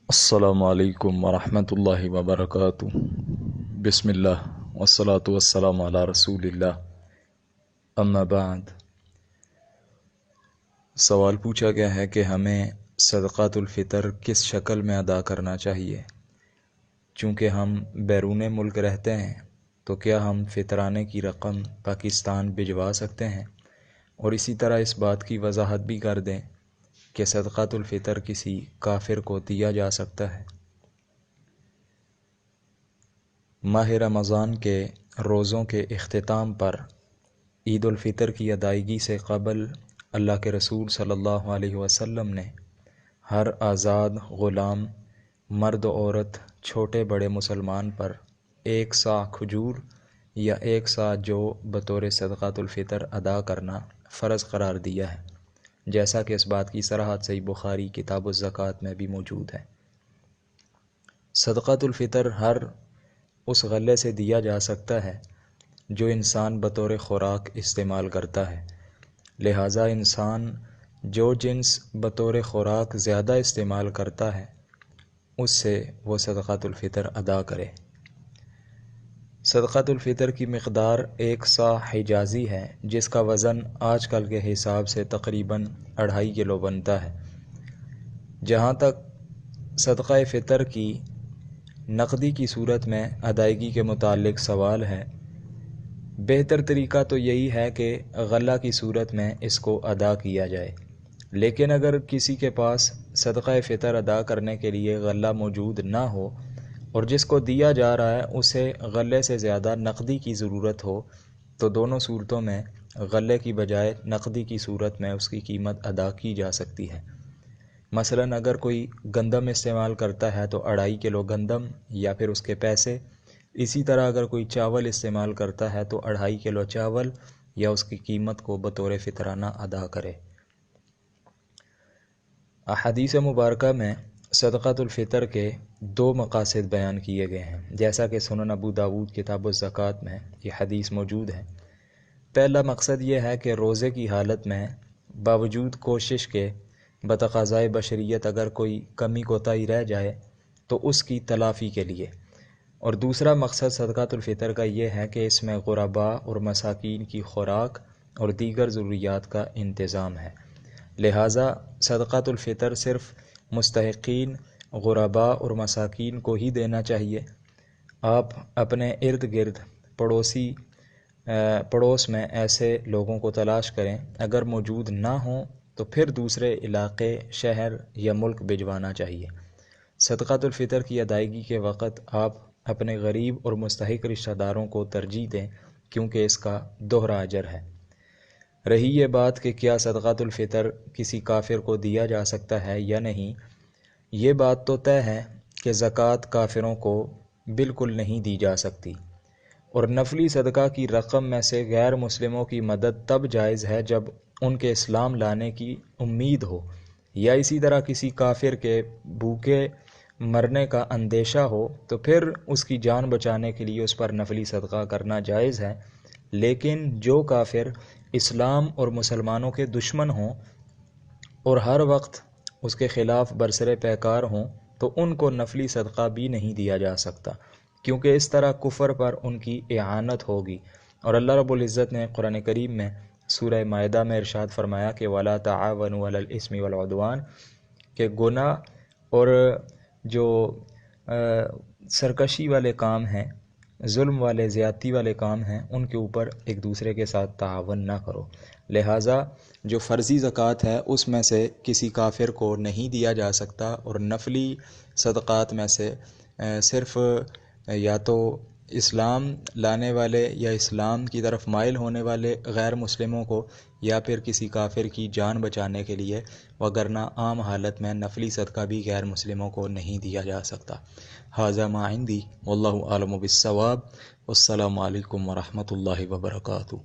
السلام علیکم ورحمۃ اللہ وبرکاتہ۔ بسم اللہ والصلاة والسلام علی رسول اللہ، اما بعد۔ سوال پوچھا گیا ہے کہ ہمیں صدقات الفطر کس شکل میں ادا کرنا چاہیے؟ چونکہ ہم بیرون ملک رہتے ہیں تو کیا ہم فطرانے کی رقم پاکستان بھجوا سکتے ہیں؟ اور اسی طرح اس بات کی وضاحت بھی کر دیں کہ صدقات الفطر کسی کافر کو دیا جا سکتا ہے۔ ماہ رمضان کے روزوں کے اختتام پر عید الفطر کی ادائیگی سے قبل اللہ کے رسول صلی اللہ علیہ وسلم نے ہر آزاد غلام، مرد و عورت، چھوٹے بڑے مسلمان پر 1 صاع کھجور یا 1 صاع جو بطور صدقات الفطر ادا کرنا فرض قرار دیا ہے، جیسا کہ اس بات کی صراحت صحیح بخاری کتاب الزکوٰۃ میں بھی موجود ہے۔ صدقات الفطر ہر اس غلے سے دیا جا سکتا ہے جو انسان بطور خوراک استعمال کرتا ہے، لہٰذا انسان جو جنس بطور خوراک زیادہ استعمال کرتا ہے اس سے وہ صدقات الفطر ادا کرے۔ صدقات الفطر کی مقدار 1 صاع حجازی ہے، جس کا وزن آج کل کے حساب سے تقریباً 2.5 کلو بنتا ہے۔ جہاں تک صدقہ فطر کی نقدی کی صورت میں ادائیگی کے متعلق سوال ہے، بہتر طریقہ تو یہی ہے کہ غلہ کی صورت میں اس کو ادا کیا جائے، لیکن اگر کسی کے پاس صدقہ فطر ادا کرنے کے لیے غلہ موجود نہ ہو اور جس کو دیا جا رہا ہے اسے غلے سے زیادہ نقدی کی ضرورت ہو، تو دونوں صورتوں میں غلے کی بجائے نقدی کی صورت میں اس کی قیمت ادا کی جا سکتی ہے۔ مثلاً اگر کوئی گندم استعمال کرتا ہے تو 2.5 کلو گندم یا پھر اس کے پیسے، اسی طرح اگر کوئی چاول استعمال کرتا ہے تو 2.5 کلو چاول یا اس کی قیمت کو بطور فطرانہ ادا کرے۔ احادیث مبارکہ میں صدقات الفطر کے 2 مقاصد بیان کیے گئے ہیں، جیسا کہ سنن ابو داود کتاب الزکوٰۃ میں یہ حدیث موجود ہے۔ پہلا مقصد یہ ہے کہ روزے کی حالت میں باوجود کوشش کے بتقاضائے بشریت اگر کوئی کمی کوتاہی رہ جائے تو اس کی تلافی کے لیے، اور دوسرا مقصد صدقات الفطر کا یہ ہے کہ اس میں غرباء اور مساکین کی خوراک اور دیگر ضروریات کا انتظام ہے، لہٰذا صدقات الفطر صرف مستحقین غرباء اور مساکین کو ہی دینا چاہیے۔ آپ اپنے ارد گرد پڑوس میں ایسے لوگوں کو تلاش کریں، اگر موجود نہ ہوں تو پھر دوسرے علاقے، شہر یا ملک بھجوانا چاہیے۔ صدقات الفطر کی ادائیگی کے وقت آپ اپنے غریب اور مستحق رشتہ داروں کو ترجیح دیں، کیونکہ اس کا دوہرا اجر ہے۔ رہی یہ بات کہ کیا صدقات الفطر کسی کافر کو دیا جا سکتا ہے یا نہیں، یہ بات تو طے ہے کہ زکوٰۃ کافروں کو بالکل نہیں دی جا سکتی، اور نفلی صدقہ کی رقم میں سے غیر مسلموں کی مدد تب جائز ہے جب ان کے اسلام لانے کی امید ہو، یا اسی طرح کسی کافر کے بھوکے مرنے کا اندیشہ ہو تو پھر اس کی جان بچانے کے لیے اس پر نفلی صدقہ کرنا جائز ہے۔ لیکن جو کافر اسلام اور مسلمانوں کے دشمن ہوں اور ہر وقت اس کے خلاف برسر پیکار ہوں تو ان کو نفلی صدقہ بھی نہیں دیا جا سکتا، کیونکہ اس طرح کفر پر ان کی اعانت ہوگی، اور اللہ رب العزت نے قرآن کریم میں سورہ مائدہ میں ارشاد فرمایا کہ وَلَا تَعَاوَنُوا عَلَى الْإِثْمِ وَالْعُدْوَانِ، کہ گناہ اور جو سرکشی والے کام ہیں، ظلم والے، زیادتی والے کام ہیں، ان کے اوپر ایک دوسرے کے ساتھ تعاون نہ کرو۔ لہٰذا جو فرضی زکوٰۃ ہے اس میں سے کسی کافر کو نہیں دیا جا سکتا، اور نفلی صدقات میں سے صرف یا تو اسلام لانے والے یا اسلام کی طرف مائل ہونے والے غیر مسلموں کو، یا پھر کسی کافر کی جان بچانے کے لیے، وگرنہ عام حالت میں نفلی صدقہ بھی غیر مسلموں کو نہیں دیا جا سکتا۔ ھذا ما عندی واللہ اعلم بالصواب، والسلام علیکم ورحمۃ اللہ وبرکاتہ۔